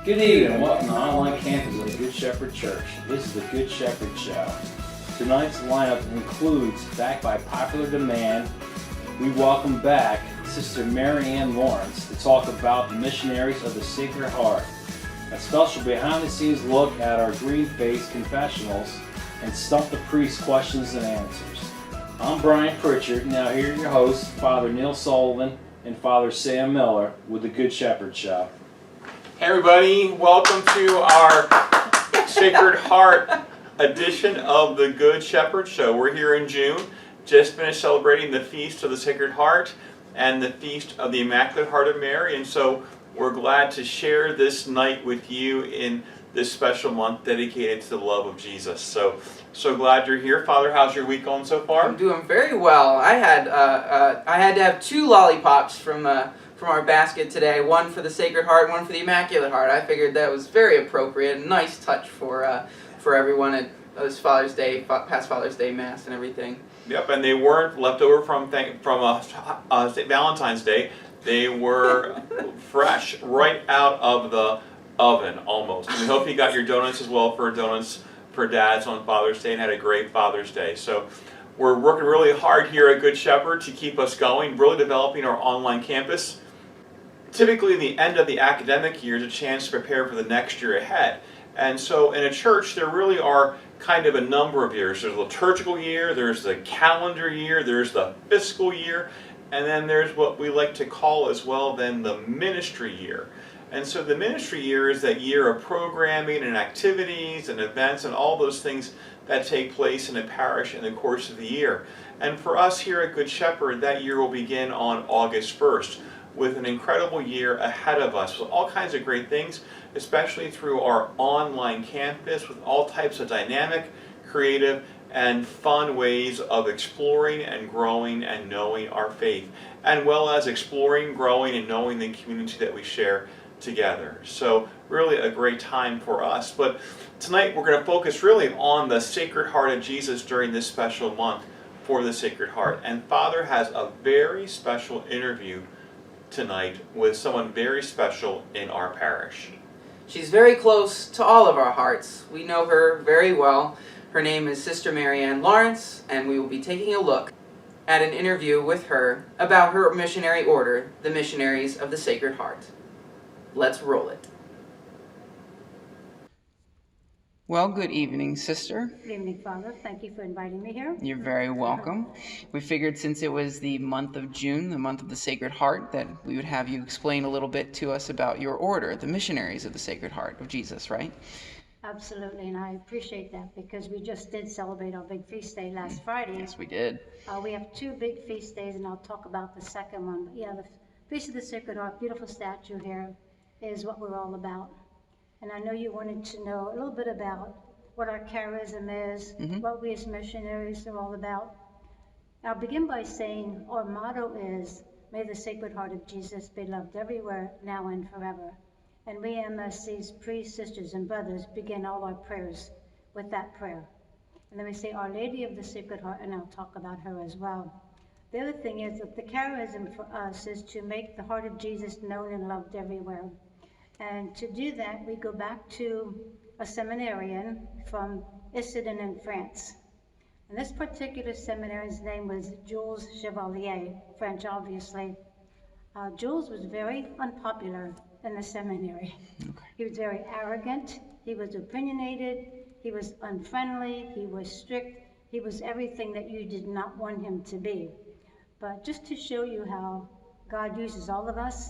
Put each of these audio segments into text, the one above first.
Good evening and welcome to online campus of the Good Shepherd Church. This is the Good Shepherd Show. Tonight's lineup includes, back by popular demand, we welcome back Sister Mary Ann Lawrence to talk about the missionaries of the Sacred Heart. A special behind-the-scenes look at our green-faced confessionals and Stump the Priest questions and answers. I'm Brian Pritchard. Now here are your hosts, Father Neil Sullivan and Father Sam Miller with the Good Shepherd Show. Hey everybody, welcome to our Sacred Heart edition of the Good Shepherd Show. We're here in June, just finished celebrating the Feast of the Sacred Heart and the Feast of the Immaculate Heart of Mary, and so we're glad to share this night with you in this special month dedicated to the love of Jesus. So glad you're here. Father, how's your week going so far? I'm doing very well. I had to have 2 lollipops from our basket today, one for the Sacred Heart, one for the Immaculate Heart. I figured that was very appropriate, a nice touch for everyone at this past Father's Day Mass and everything. Yep, and they weren't left over from Valentine's Day. They were fresh, right out of the oven, almost. And we hope you got your donuts as well for donuts for dads on Father's Day and had a great Father's Day. So we're working really hard here at Good Shepherd to keep us going, really developing our online campus. Typically, the end of the academic year is a chance to prepare for the next year ahead. And so in a church, there really are kind of a number of years. There's the liturgical year, there's the calendar year, there's the fiscal year, and then there's what we like to call as well then the ministry year. And so the ministry year is that year of programming and activities and events and all those things that take place in a parish in the course of the year. And for us here at Good Shepherd, that year will begin on August 1st. With an incredible year ahead of us with all kinds of great things, especially through our online campus with all types of dynamic, creative, and fun ways of exploring and growing and knowing our faith, and well as exploring, growing, and knowing the community that we share together. So really a great time for us. But tonight we're going to focus really on the Sacred Heart of Jesus during this special month for the Sacred Heart. And Father has a very special interview tonight with someone very special in our parish. She's very close to all of our hearts. We know her very well. Her name is Sister Mary Ann Lawrence, and we will be taking a look at an interview with her about her missionary order, the Missionaries of the Sacred Heart. Let's roll it. Well, good evening, Sister. Good evening, Father. Thank you for inviting me here. You're very welcome. We figured since it was the month of June, the month of the Sacred Heart, that we would have you explain a little bit to us about your order, the Missionaries of the Sacred Heart of Jesus, right? Absolutely, and I appreciate that because we just did celebrate our big feast day last Friday. Yes, we did. We have 2 big feast days, and I'll talk about the second one. But yeah, the Feast of the Sacred Heart, beautiful statue here, is what we're all about. And I know you wanted to know a little bit about what our charism is, what we as missionaries are all about. I'll begin by saying our motto is, may the Sacred Heart of Jesus be loved everywhere, now and forever. And we MSC's priests, sisters, and brothers begin all our prayers with that prayer. And then we say, Our Lady of the Sacred Heart, and I'll talk about her as well. The other thing is that the charism for us is to make the heart of Jesus known and loved everywhere. And to do that, we go back to a seminarian from Issoudun in France. And this particular seminarian's name was Jules Chevalier, French obviously. Jules was very unpopular in the seminary. Okay. He was very arrogant, he was opinionated, he was unfriendly, he was strict, he was everything that you did not want him to be. But just to show you how God uses all of us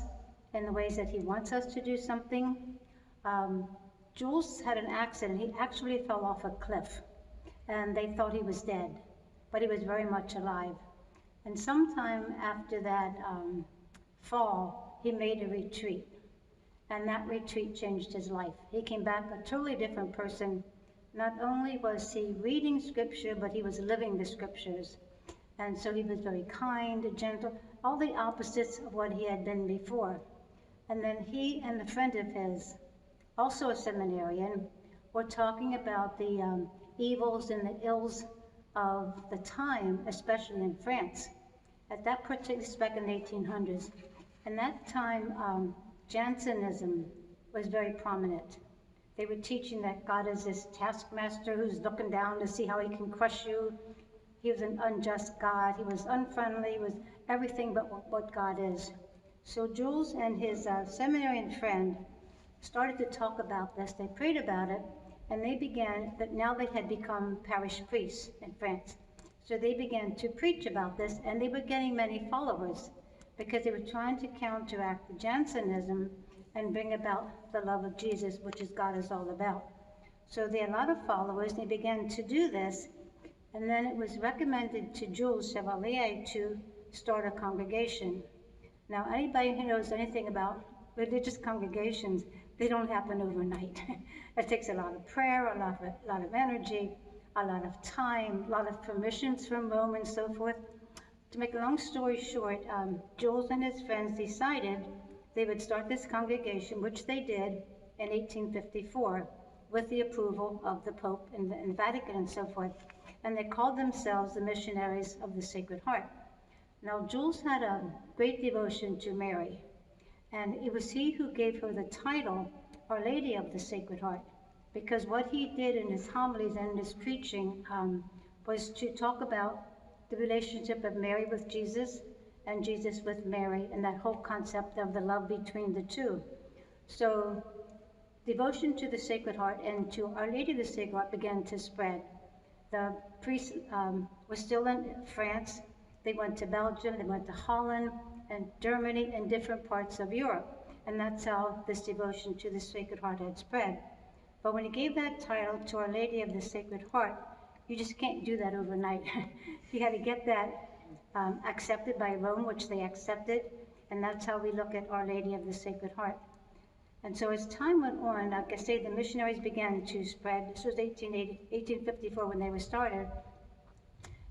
in the ways that he wants us to do something. Jules had an accident. He actually fell off a cliff, and they thought he was dead, but he was very much alive. And sometime after that fall, he made a retreat, and that retreat changed his life. He came back a totally different person. Not only was he reading scripture, but he was living the scriptures. And so he was very kind, gentle, all the opposites of what he had been before. And then he and a friend of his, also a seminarian, were talking about the evils and the ills of the time, especially in France. At that particular, back in the 1800s, and that time, Jansenism was very prominent. They were teaching that God is this taskmaster who's looking down to see how he can crush you. He was an unjust God. He was unfriendly. He was everything but what God is. So Jules and his seminarian friend started to talk about this. They prayed about it, and they began, that now they had become parish priests in France. So they began to preach about this, and they were getting many followers because they were trying to counteract the Jansenism and bring about the love of Jesus, which is God is all about. So they had a lot of followers, and they began to do this, and then it was recommended to Jules Chevalier to start a congregation. Now, anybody who knows anything about religious congregations, they don't happen overnight. It takes a lot of prayer, a lot of energy, a lot of time, a lot of permissions from Rome and so forth. To make a long story short, Jules and his friends decided they would start this congregation, which they did in 1854 with the approval of the Pope and the Vatican and so forth. And they called themselves the Missionaries of the Sacred Heart. Now, Jules had a great devotion to Mary, and it was he who gave her the title Our Lady of the Sacred Heart, because what he did in his homilies and in his preaching was to talk about the relationship of Mary with Jesus and Jesus with Mary, and that whole concept of the love between the two. So devotion to the Sacred Heart and to Our Lady of the Sacred Heart began to spread. The priests were still in France. They went to Belgium, they went to Holland and Germany and different parts of Europe. And that's how this devotion to the Sacred Heart had spread. But when he gave that title to Our Lady of the Sacred Heart, you just can't do that overnight. You had to get that accepted by Rome, which they accepted, and that's how we look at Our Lady of the Sacred Heart. And so as time went on, like I say, the missionaries began to spread. This was 1854 when they were started.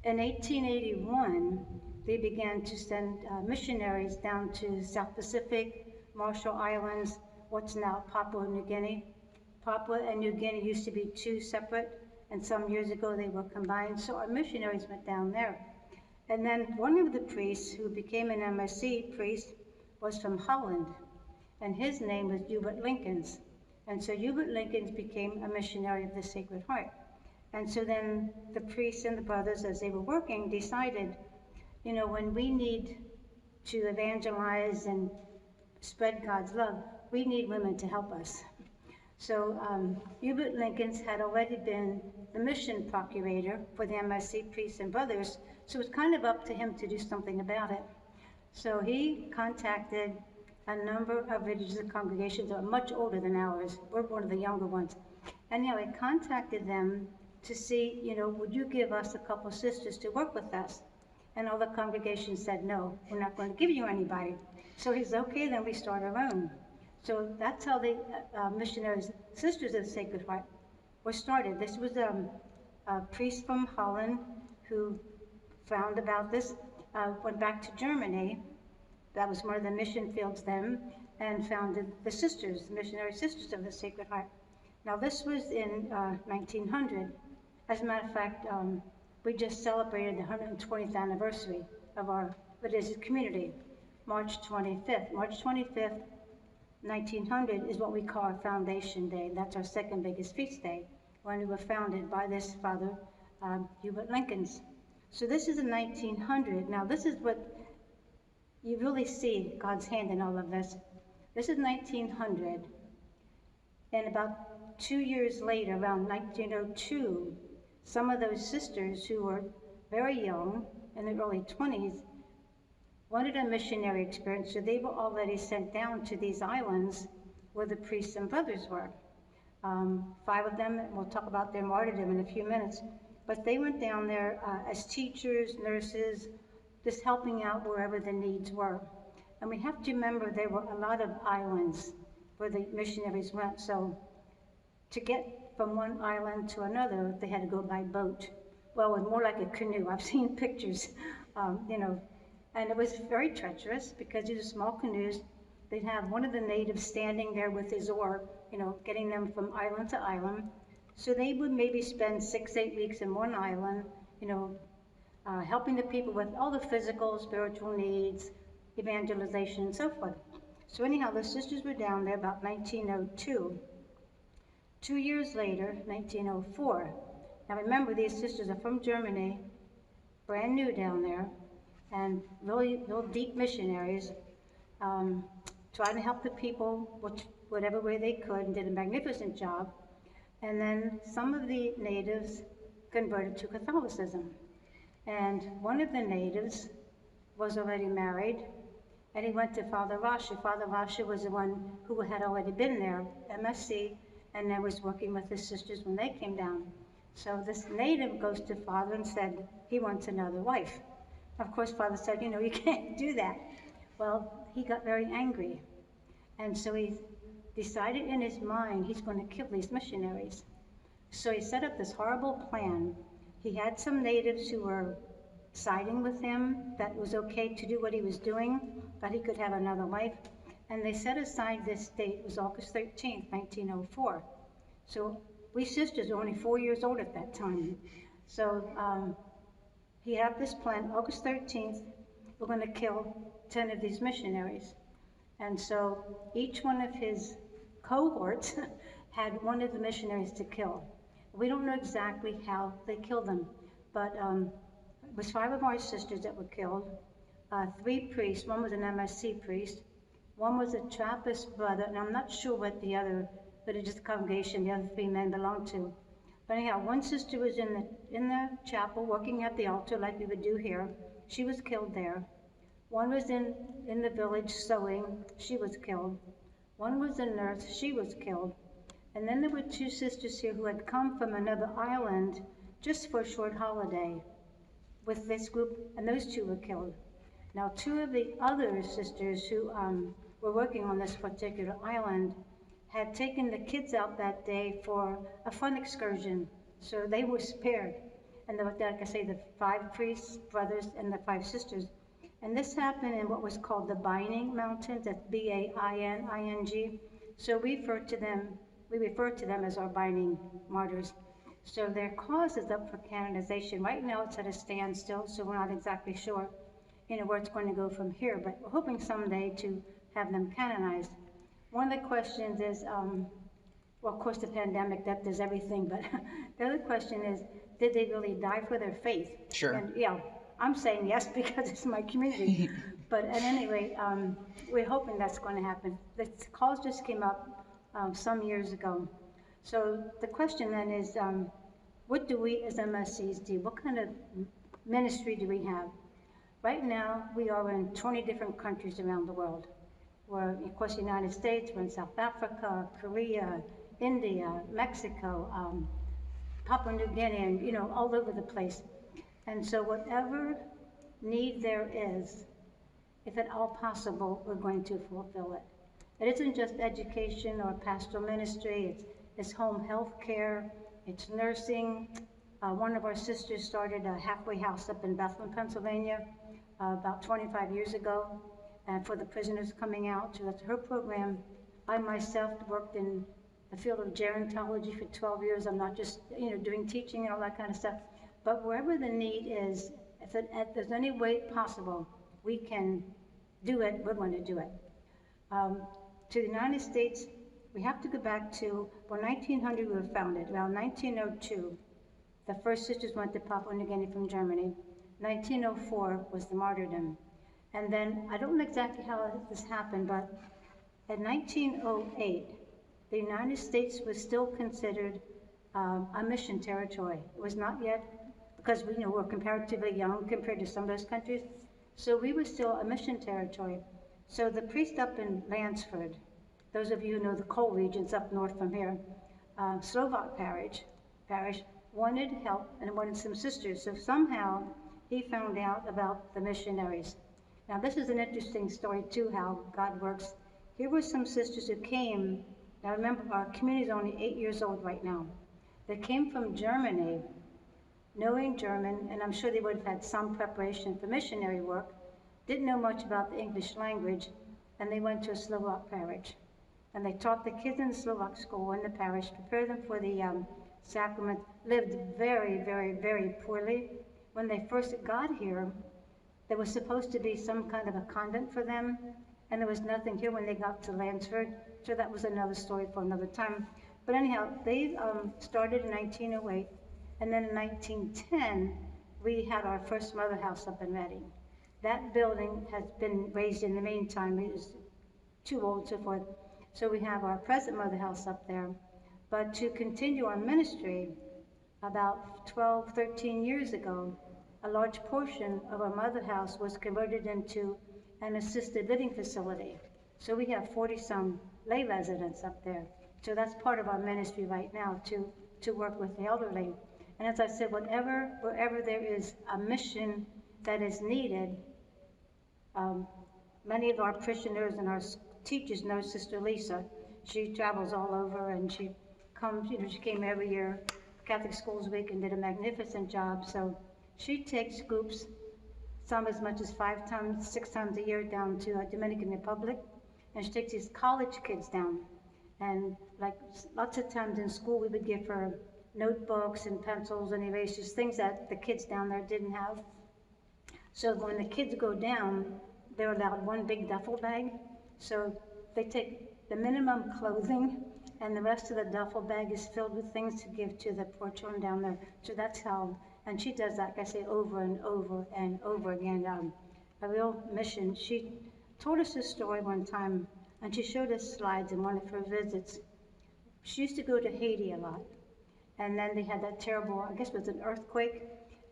In 1881, they began to send missionaries down to South Pacific, Marshall Islands, what's now Papua New Guinea. Papua and New Guinea used to be two separate, and some years ago they were combined, so our missionaries went down there. And then one of the priests who became an MSc priest was from Holland, and his name was Hubert Linkens. And so Hubert Linkens became a missionary of the Sacred Heart. And so then the priests and the brothers, as they were working, decided, you know, when we need to evangelize and spread God's love, we need women to help us. So Hubert Linkens had already been the mission procurator for the MSc priests and brothers, so it was kind of up to him to do something about it. So he contacted a number of religious congregations that are much older than ours. We're one of the younger ones. And he contacted them to see, you know, would you give us a couple sisters to work with us? And all the congregations said, no, we're not going to give you anybody. So he said, okay, then we start our own. So that's how the missionaries, Sisters of the Sacred Heart, were started. This was a priest from Holland who found about this, went back to Germany. That was one of the mission fields then, and founded the sisters, the Missionary Sisters of the Sacred Heart. Now this was in 1900. As a matter of fact, we just celebrated the 120th anniversary of our religious community, March 25th. March 25th, 1900 is what we call our Foundation Day. That's our second biggest feast day, when we were founded by this Father Hubert Linkens. So this is in 1900. Now this is what you really see God's hand in all of this. This is 1900, and about 2 years later, around 1902, some of those sisters who were very young, in their early 20s, wanted a missionary experience, so they were already sent down to these islands where the priests and brothers were. 5 of them, we'll talk about their martyrdom in a few minutes, but they went down there as teachers, nurses, just helping out wherever the needs were. And we have to remember there were a lot of islands where the missionaries went, so to get from one island to another, they had to go by boat. Well, it was more like a canoe. I've seen pictures, you know, and it was very treacherous because these are small canoes. They'd have one of the natives standing there with his oar, you know, getting them from island to island. So they would maybe spend 6-8 weeks in one island, you know, helping the people with all the physical, spiritual needs, evangelization, and so forth. So anyhow, the sisters were down there about 1902. 2 years later, 1904. Now remember, these sisters are from Germany, brand new down there, and really real deep missionaries, trying to help the people whatever way they could, and did a magnificent job. And then some of the natives converted to Catholicism. And one of the natives was already married, and he went to Father Rasha. Father Rasha was the one who had already been there, MSC, and then was working with his sisters when they came down. So this native goes to Father and said he wants another wife. Of course, Father said, you know, you can't do that. Well, he got very angry. And so he decided in his mind he's going to kill these missionaries. So he set up this horrible plan. He had some natives who were siding with him, that it was okay to do what he was doing, that he could have another wife. And they set aside this date. It was August 13th, 1904. So we sisters were only 4 years old at that time. So he had this plan, August 13th, we're going to kill 10 of these missionaries. And so each one of his cohorts had one of the missionaries to kill. We don't know exactly how they killed them, but it was 5 of our sisters that were killed, 3 priests. One was an MSC priest, one was a Trappist brother, and I'm not sure what the other religious congregation the other 3 men belonged to. But anyhow, one sister was in the chapel working at the altar like we would do here. She was killed there. One was in the village sewing. She was killed. One was a nurse. She was killed. And then there were 2 sisters here who had come from another island just for a short holiday with this group, and those 2 were killed. Now, 2 of the other sisters who were working on this particular island had taken the kids out that day for a fun excursion, so they were spared. And there were, like I say, the 5 priests, brothers, and the 5 sisters. And this happened in what was called the Baining Mountains, that's B-A-I-N-I-N-G. So we refer to them as our Baining martyrs. So their cause is up for canonization. Right now it's at a standstill, so we're not exactly sure, you know, where it's going to go from here, but we're hoping someday to have them canonized. One of the questions is, well, of course the pandemic, that does everything, but the other question is, did they really die for their faith? Sure. And yeah, I'm saying yes because it's my community. But at any rate, we're hoping that's going to happen. The cause just came up some years ago. So the question then is, what do we as MSCs do? What kind of ministry do we have? Right now, we are in 20 different countries around the world. We're, of course, the United States, we're in South Africa, Korea, India, Mexico, Papua New Guinea, and, you know, all over the place. And so whatever need there is, if at all possible, we're going to fulfill it. It isn't just education or pastoral ministry, it's home health care, it's nursing. One of our sisters started a halfway house up in Bethlehem, Pennsylvania, about 25 years ago, and for the prisoners coming out. So that's her program. I myself worked in the field of gerontology for 12 years. I'm not just, you know, doing teaching and all that kind of stuff. But wherever the need is, if there's any way possible we can do it, we're going to do it. To the United States, we have to go back to, well, 1900 we were founded. Around 1902, the first sisters went to Papua New Guinea from Germany. 1904 was the martyrdom. And then, I don't know exactly how this happened, but in 1908, the United States was still considered a mission territory. It was not yet, because we, you know, we're comparatively young compared to some of those countries. So we were still a mission territory. So the priest up in Lansford, those of you who know the coal regions up north from here, Slovak parish, wanted help and wanted some sisters. So somehow he found out about the missionaries. Now this is an interesting story too, how God works. Here were some sisters who came. Now remember, our community is only 8 years old right now. They came from Germany, knowing German, and I'm sure they would have had some preparation for missionary work, didn't know much about the English language, and they went to a Slovak parish. And they taught the kids in the Slovak school in the parish, prepared them for the sacrament, lived very, very, very poorly. When they first got here, there was supposed to be some kind of a convent for them, and there was nothing here when they got to Lansford. So that was another story for another time. But anyhow, they started in 1908, and then in 1910, we had our first mother house up in Reading. That building has been raised in the meantime. It was too old, so forth. So we have our present mother house up there. But to continue our ministry, about 12, 13 years ago, a large portion of our mother house was converted into an assisted living facility. So we have 40-some lay residents up there. So that's part of our ministry right now, to work with the elderly. And as I said, wherever there is a mission that is needed, many of our parishioners and our teachers know Sister Lisa. She travels all over, and she comes, she came every year, Catholic Schools Week, and did a magnificent job. So she takes groups, some as much as 5 times, 6 times a year, down to Dominican Republic, and she takes these college kids down. And like lots of times in school, we would give her notebooks and pencils and erasers, things that the kids down there didn't have. So when the kids go down, they're allowed one big duffel bag. So they take the minimum clothing, and the rest of the duffel bag is filled with things to give to the poor children down there. So that's how, and she does that, like I say, over and over and over again. A real mission. She told us this story one time, and she showed us slides in one of her visits. She used to go to Haiti a lot, and then they had that terrible, I guess it was an earthquake,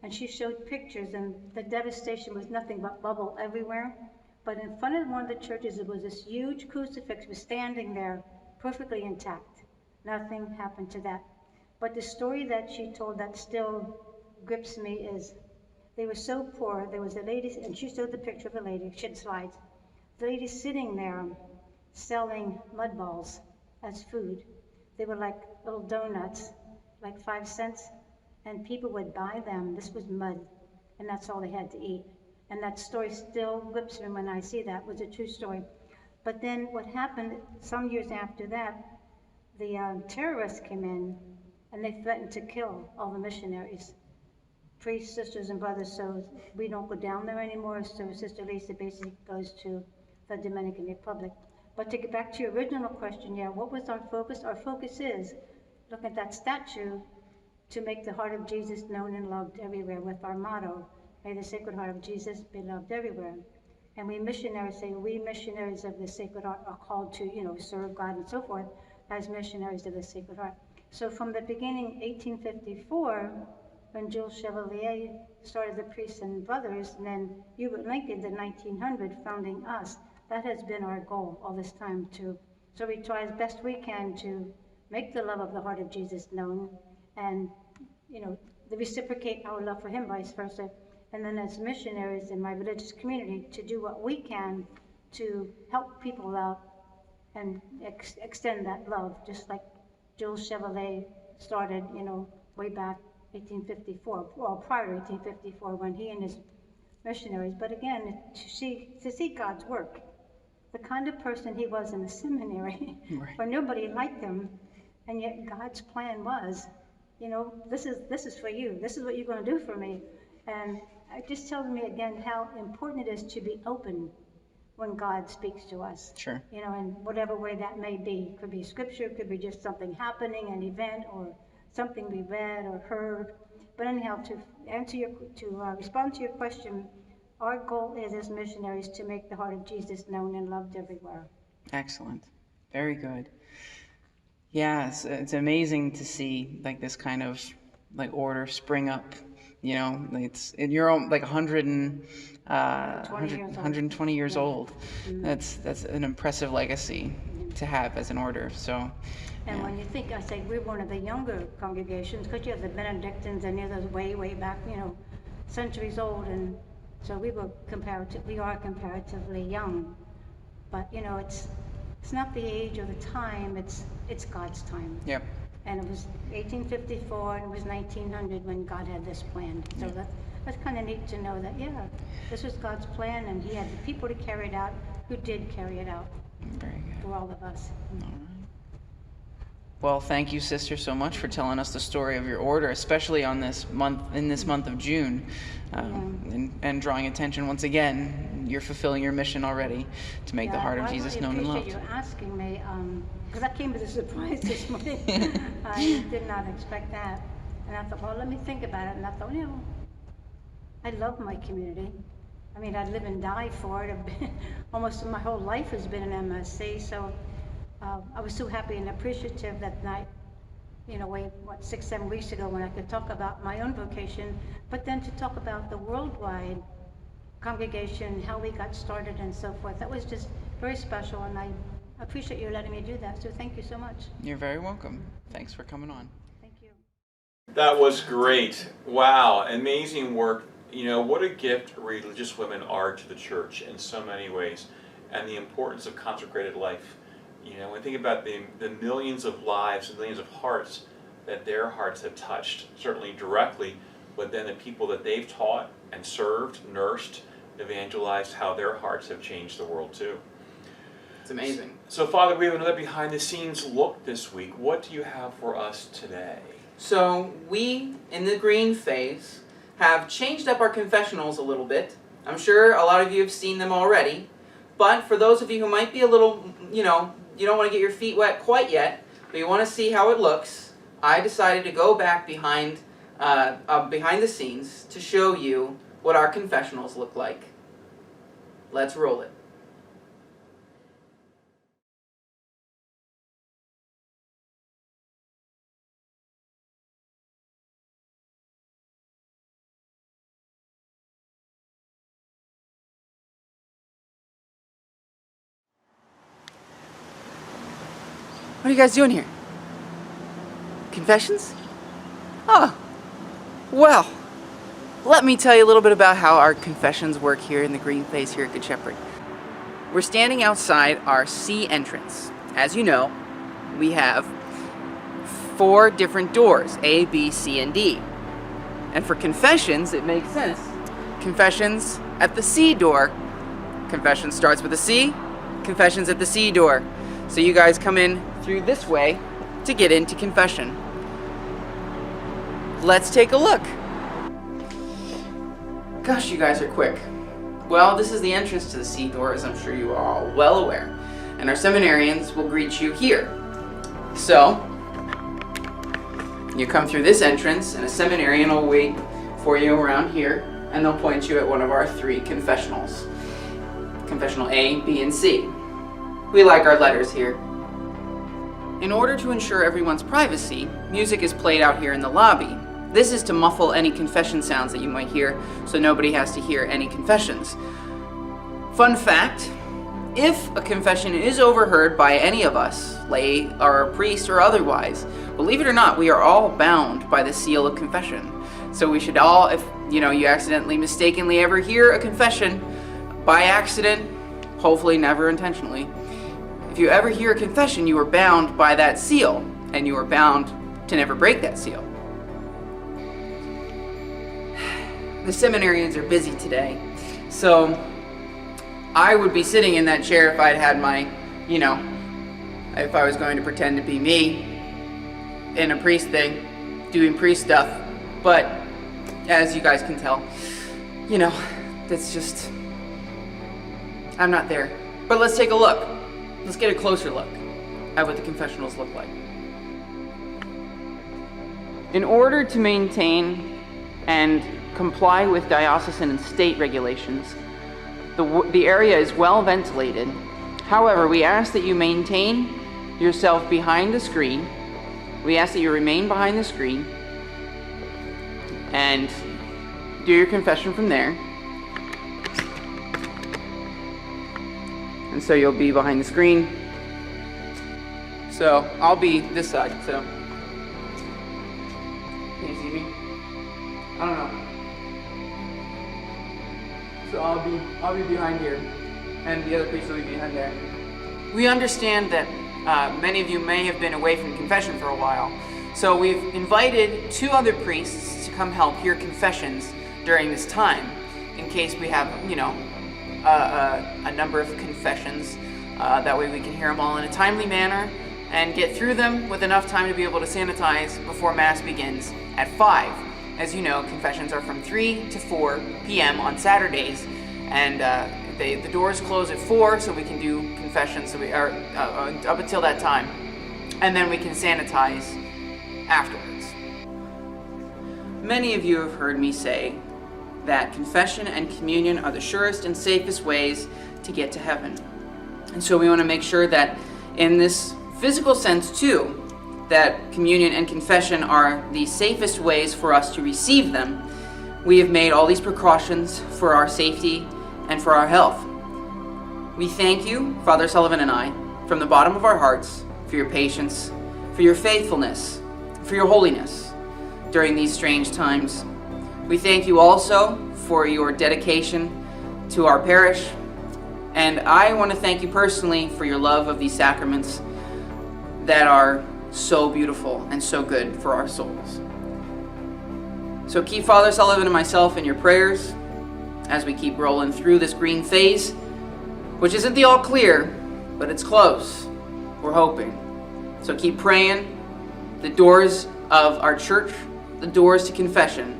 and she showed pictures, and the devastation was nothing but bubble everywhere. But in front of one of the churches, there was this huge crucifix was standing there, perfectly intact. Nothing happened to that. But the story that she told that still grips me is, they were so poor. There was a lady, and she showed the picture of a lady, she had slides. The lady sitting there selling mud balls as food. They were like little donuts, like 5 cents, and people would buy them. This was mud, and that's all they had to eat. And that story still grips me when I see that. It was a true story. But then what happened some years after that, the terrorists came in, and they threatened to kill all the missionaries, priests, sisters, and brothers. So we don't go down there anymore. So Sister Lisa basically goes to the Dominican Republic. But to get back to your original question, yeah, what was our focus? Our focus is, look at that statue, to make the heart of Jesus known and loved everywhere, with our motto, may the Sacred Heart of Jesus be loved everywhere. And we missionaries say, we missionaries of the Sacred Heart are called to, serve God and so forth as missionaries of the Sacred Heart. So from the beginning, 1854, when Jules Chevalier started the Priests and Brothers, and then Hubert Lincoln in 1900 founding us, that has been our goal all this time too. So we try as best we can to make the love of the heart of Jesus known, and reciprocate our love for him, vice versa. And then as missionaries in my religious community, to do what we can to help people out and extend that love, just like Jules Chevalier started, way back 1854, well, prior to 1854, when he and his missionaries. But again, to see God's work, the kind of person he was in the seminary, Right. where nobody liked him, and yet God's plan was, this is for you. This is what you're going to do for me. And it just tells me again how important it is to be open when God speaks to us. Sure. In whatever way that may be. It could be scripture, it could be just something happening, an event, or something we read or heard. But anyhow, to respond to your question, our goal is as missionaries to make the heart of Jesus known and loved everywhere. Excellent. Very good. Yeah, it's amazing to see this kind of order spring up. It's you're 120 years old. That's an impressive legacy to have as an order. So. And when you think, I say we're one of the younger congregations, because you have the Benedictines and those way back, centuries old, and so we are comparatively young. But it's not the age or the time, it's God's time. Yep. And it was 1854 and it was 1900 when God had this plan. So that's kind of neat to know that, this was God's plan, and he had the people to carry it out who did carry it out. Very good. For all of us. All right. Well, thank you, sister, so much for telling us the story of your order, especially on this month, in this month of June, and drawing attention once again. You're fulfilling your mission already to make the heart of Jesus known and loved. I appreciate you asking me, because I came as a surprise this morning. I did not expect that. And I thought, well, let me think about it. And I thought, I love my community. I mean, I live and die for it. Almost my whole life has been an MSC, so I was so happy and appreciative that night, 6-7 weeks ago, when I could talk about my own vocation, but then to talk about the worldwide congregation, how we got started and so forth. That was just very special, and I appreciate you letting me do that, so thank you so much. You're very welcome. Thanks for coming on. Thank you. That was great. Wow, amazing work. What a gift religious women are to the church in so many ways, and the importance of consecrated life. When we think about the millions of lives and millions of hearts that their hearts have touched, certainly directly, but then the people that they've taught and served, nursed, evangelized, how their hearts have changed the world too. It's amazing. So, Father, we have another behind-the-scenes look this week. What do you have for us today? So we, in the green phase, have changed up our confessionals a little bit. I'm sure a lot of you have seen them already, but for those of you who might be a little, you don't want to get your feet wet quite yet, but you want to see how it looks, I decided to go back behind the scenes to show you what our confessionals look like. Let's roll it. What are you guys doing here? Confessions? Oh, well, let me tell you a little bit about how our confessions work here in the green phase here at Good Shepherd. We're standing outside our C entrance. As you know, we have 4 different doors, A, B, C, and D. And for confessions, it makes sense. Confessions at the C door. Confession starts with a C, confessions at the C door. So you guys come in through this way to get into confession. Let's take a look. Gosh, you guys are quick. Well, this is the entrance to the C door, as I'm sure you are all well aware. And our seminarians will greet you here. So, you come through this entrance, and a seminarian will wait for you around here, and they'll point you at one of our 3 confessionals. Confessional A, B, and C. We like our letters here. In order to ensure everyone's privacy, music is played out here in the lobby. This is to muffle any confession sounds that you might hear, so nobody has to hear any confessions. Fun fact, if a confession is overheard by any of us, lay or a priest or otherwise, believe it or not, we are all bound by the seal of confession. So we should all, if you accidentally mistakenly ever hear a confession by accident, hopefully never intentionally, if you ever hear a confession, you are bound by that seal, and you are bound to never break that seal. The seminarians are busy today, so I would be sitting in that chair if I'd had my, if I was going to pretend to be me in a priest thing, doing priest stuff. But as you guys can tell, that's just, I'm not there. But let's take a look. Let's get a closer look at what the confessionals look like. In order to maintain and comply with diocesan and state regulations, the area is well ventilated. However, we ask that you maintain yourself behind the screen. We ask that you remain behind the screen and do your confession from there. And so you'll be behind the screen. So I'll be this side, so. Can you see me? I don't know. So I'll be behind here, and the other priest will be behind there. We understand that many of you may have been away from confession for a while, so we've invited 2 other priests to come help hear confessions during this time, in case we have, a number of confessions. That way we can hear them all in a timely manner and get through them with enough time to be able to sanitize before Mass begins at 5. As you know, confessions are from 3 to 4 p.m. on Saturdays, and the doors close at 4, so we can do confessions so we are up until that time, and then we can sanitize afterwards. Many of you have heard me say that confession and communion are the surest and safest ways to get to heaven. And so we want to make sure that in this physical sense too, that communion and confession are the safest ways for us to receive them. We have made all these precautions for our safety and for our health. We thank you, Father Sullivan and I, from the bottom of our hearts, for your patience, for your faithfulness, for your holiness during these strange times. We thank you also for your dedication to our parish, and I want to thank you personally for your love of these sacraments that are so beautiful and so good for our souls. So keep Father Sullivan and myself in your prayers as we keep rolling through this green phase, which isn't the all clear, but it's close. We're hoping. So keep praying. The doors of our church, the doors to confession,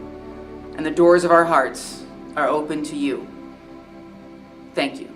and the doors of our hearts are open to you. Thank you.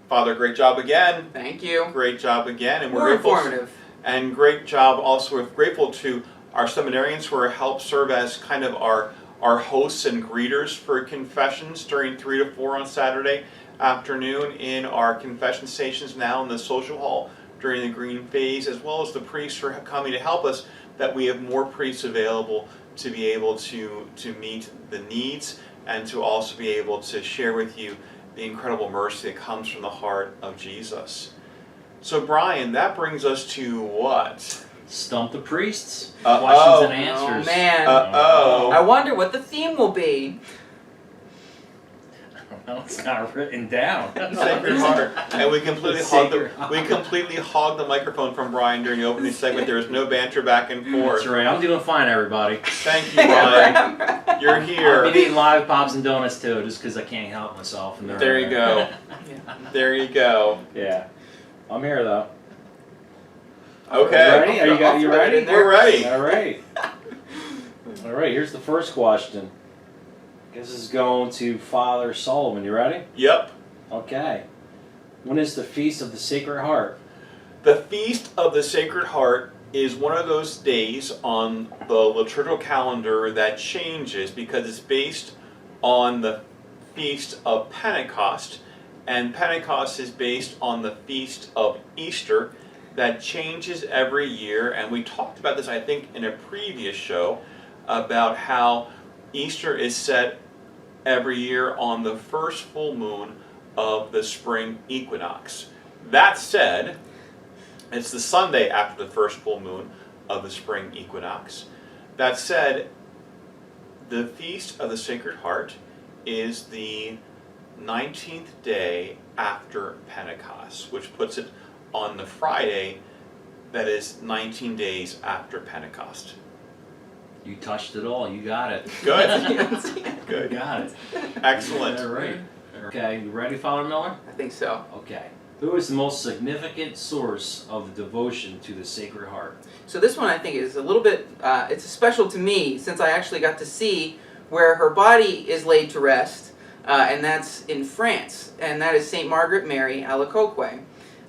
Father, great job again. Thank you. Great job again, and we're More grateful. informative. And great job also. We're grateful to our seminarians who are help serve as kind of our hosts and greeters for confessions during 3 to 4 on Saturday afternoon in our confession stations now in the social hall during the green phase, as well as the priests who are coming to help us, that we have more priests available to be able to meet the needs and to also be able to share with you the incredible mercy that comes from the heart of Jesus. So Brian, that brings us to what? Stump the priests. Uh-oh. Questions and answers. Oh man. Uh-oh. I wonder what the theme will be. Well, it's not written down. Sacred Heart. And we completely The hogged Sacred the microphone from Brian during the opening segment. There was no banter back and forth. That's right. I'm doing fine, everybody. Thank you, Brian. You're I'll be here. eating lollipops and donuts too, just because I can't help myself. And There you go. There you go. Yeah, I'm here though. Okay. Ready? You ready? We're ready. All right. All right. Here's the first question. This is going to Father Sullivan. You ready? Yep. Okay. When is the Feast of the Sacred Heart? The Feast of the Sacred Heart is one of those days on the liturgical calendar that changes because it's based on the Feast of Pentecost, and Pentecost is based on the Feast of Easter that changes every year. And we talked about this, I think, in a previous show about how Easter is set every year on the first full moon of the spring equinox. That said, it's the Sunday after the first full moon of the spring equinox. That said, the Feast of the Sacred Heart is the 19th day after Pentecost, which puts it on the Friday that is 19 days after Pentecost. You touched it all. You got it. Good. You Good. got it. Excellent. All right. Okay. You ready, Father Miller? I think so. Okay. Who is the most significant source of the devotion to the Sacred Heart? So this one I think is a little bit, it's special to me since I actually got to see where her body is laid to rest, and that's in France, and that is St. Margaret Mary Alacoque.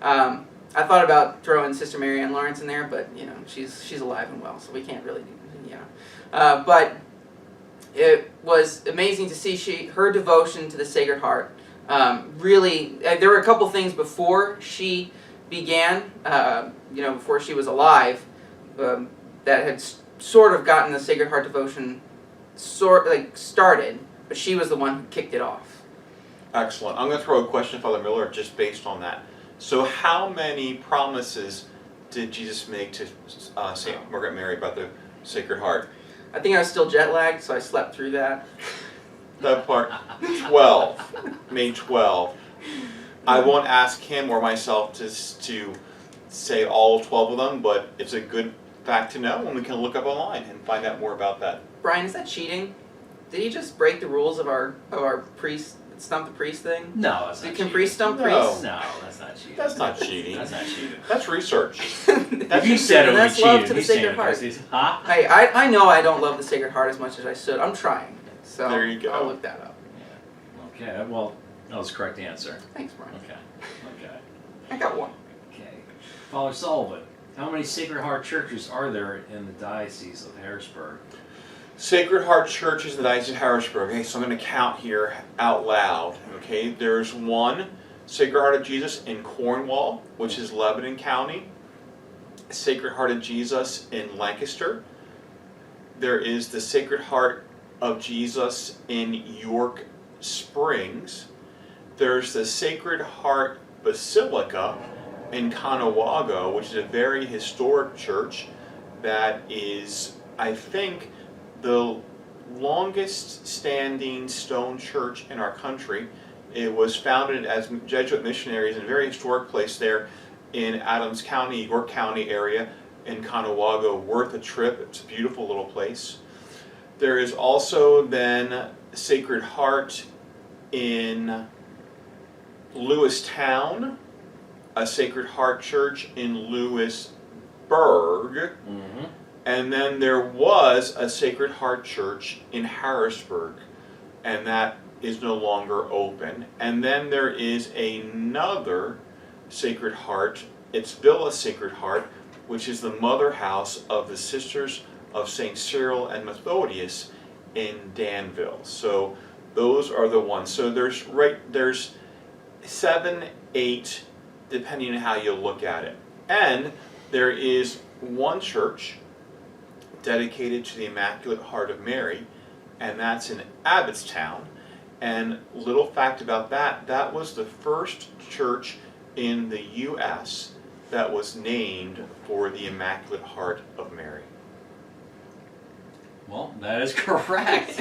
I thought about throwing Sister Mary Ann Lawrence in there, but you know she's alive and well, so we can't really, but it was amazing to see her devotion to the Sacred Heart. Really, there were a couple things before she began, before she was alive, that had sort of gotten the Sacred Heart devotion started, but she was the one who kicked it off. Excellent. I'm going to throw a question, Father Miller, just based on that. So how many promises did Jesus make to St. Margaret Mary about the Sacred Heart? I think I was still jet lagged, so I slept through that. That part, 12. Made 12. I won't ask him or myself to say all 12 of them, but it's a good fact to know, and we can look up online and find out more about that. Brian, is that cheating? Did he just break the rules of our priest stump the priest thing? No, that's not Can cheating. priests stump No. priests? No, that's not cheating. That's not cheating. That's not cheating. That's research. If you said it would be That's love cheating, to the he's saying Sacred it Heart. because he's, huh? Hey, I know I don't love the Sacred Heart as much as I should. I'm trying. So There you go. I'll look that up. Okay, well, that was the correct answer. Thanks, Brian. Okay. I got one. Okay. Father Sullivan, how many Sacred Heart churches are there in the Diocese of Harrisburg? Sacred Heart Church is in the Diocese of Harrisburg. Okay, so I'm going to count here out loud. Okay, there's one Sacred Heart of Jesus in Cornwall, which is Lebanon County. Sacred Heart of Jesus in Lancaster. There is the Sacred Heart of Jesus in York Springs. There's the Sacred Heart Basilica in Conawago, which is a very historic church that is, I think, the longest standing stone church in our country. It was founded as Jesuit missionaries in a very historic place there in Adams County, York County area in Conawago. Worth a trip. It's a beautiful little place. There is also then Sacred Heart in Lewistown, a Sacred Heart Church in Lewisburg, Mm-hmm. and then there was a Sacred Heart Church in Harrisburg, and that is no longer open. And then there is another Sacred Heart, it's Villa Sacred Heart, which is the mother house of the Sisters of St. Cyril and Methodius in Danville. So those are the ones. So there's 7, 8, depending on how you look at it. And there is one church dedicated to the Immaculate Heart of Mary, and that's in Abbottstown. And little fact about that, that was the first church in the U.S. that was named for the Immaculate Heart of Mary. Well, that is correct.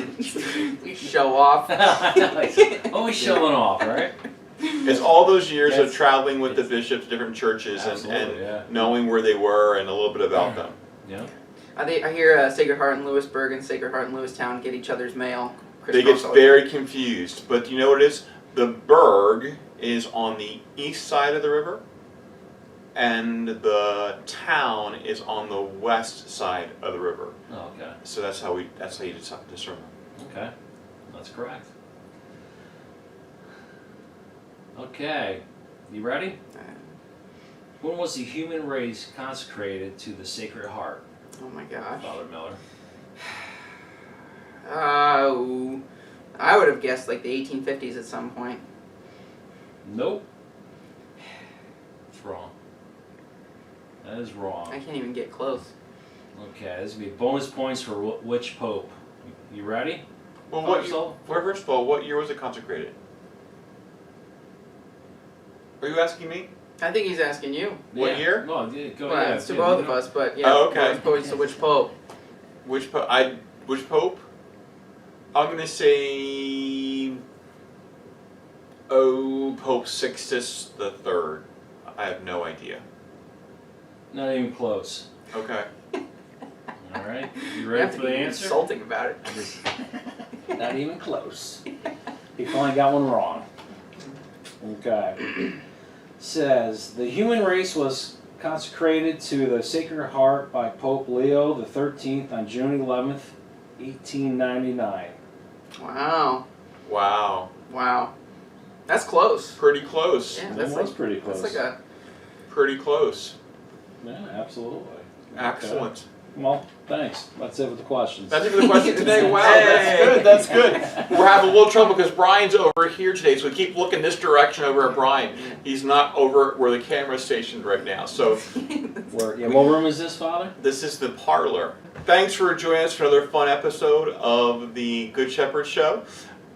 Show off. Always showing off, right? It's all those years of That's- traveling with the bishops to different churches Absolutely, yeah. knowing where they were and a little bit about them. Yeah. I hear Sacred Heart in Lewisburg and Sacred Heart in Lewistown get each other's mail. They get very confused, but you know what it is? The burg is on the east side of the river, and the town is on the west side of the river. Oh, okay. So that's how you discern them. Okay. That's correct. Okay. You ready? When was the human race consecrated to the Sacred Heart, Oh my gosh. Father Miller? I would have guessed like the 1850s at some point. Nope. It's wrong. That is wrong. I can't even get close. Okay, this would be bonus points for which pope. You ready? Well, Father first of all, what year was it consecrated? Are you asking me? I think he's asking you. What Yeah. year? No, yeah, go Well, ahead. it's to both of us, but yeah. Oh, okay. Bonus points to which pope? Which pope? I'm gonna say, Pope Sixtus the Third. I have no idea. Not even close. Okay. All right. You You ready have for to the be answer? insulting about it. Not even close. He finally got one wrong. Okay. Says the human race was consecrated to the Sacred Heart by Pope Leo XIII on June 11th, 1899. Wow. Wow. Wow. That's close. Pretty close. Yeah, That that's was like, pretty close. That's like a. Pretty close. Yeah, absolutely. Excellent. Okay. Well, thanks. That's it with the questions. That's it for the question today. Wow, Hey. that's good. That's good. We're having a little trouble because Brian's over here today, so we keep looking this direction over at Brian. He's not over where the camera's stationed right now. So Where, what room is this, Father? this is the parlor. Thanks for joining us for another fun episode of the Good Shepherd Show.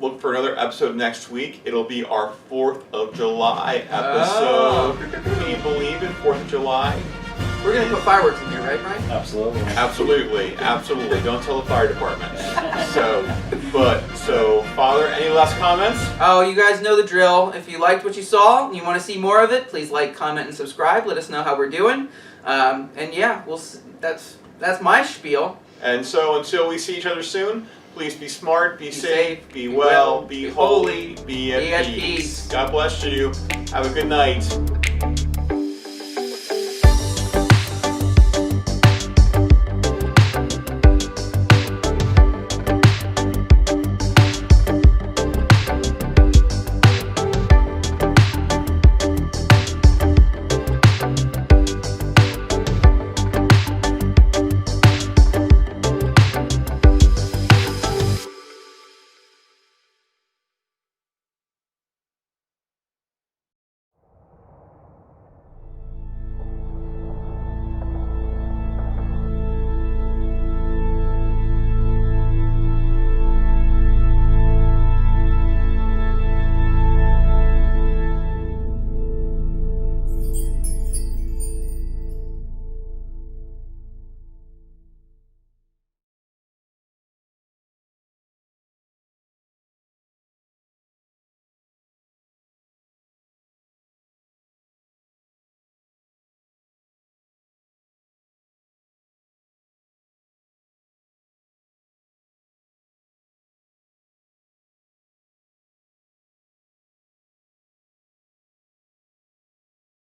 Look for another episode next week. It'll be our 4th of July episode. Can you believe it? 4th of July? We're gonna put fireworks in here, right, Brian? Absolutely. Absolutely, absolutely. Don't tell the fire department. So, Father, any last comments? Oh, you guys know the drill. If you liked what you saw and you want to see more of it, please like, comment, and subscribe. Let us know how we're doing. And yeah, that's my spiel. And so, until we see each other soon, Please be smart, be safe, safe, be well, be holy, be be at at peace. peace. God bless you. Have a good night.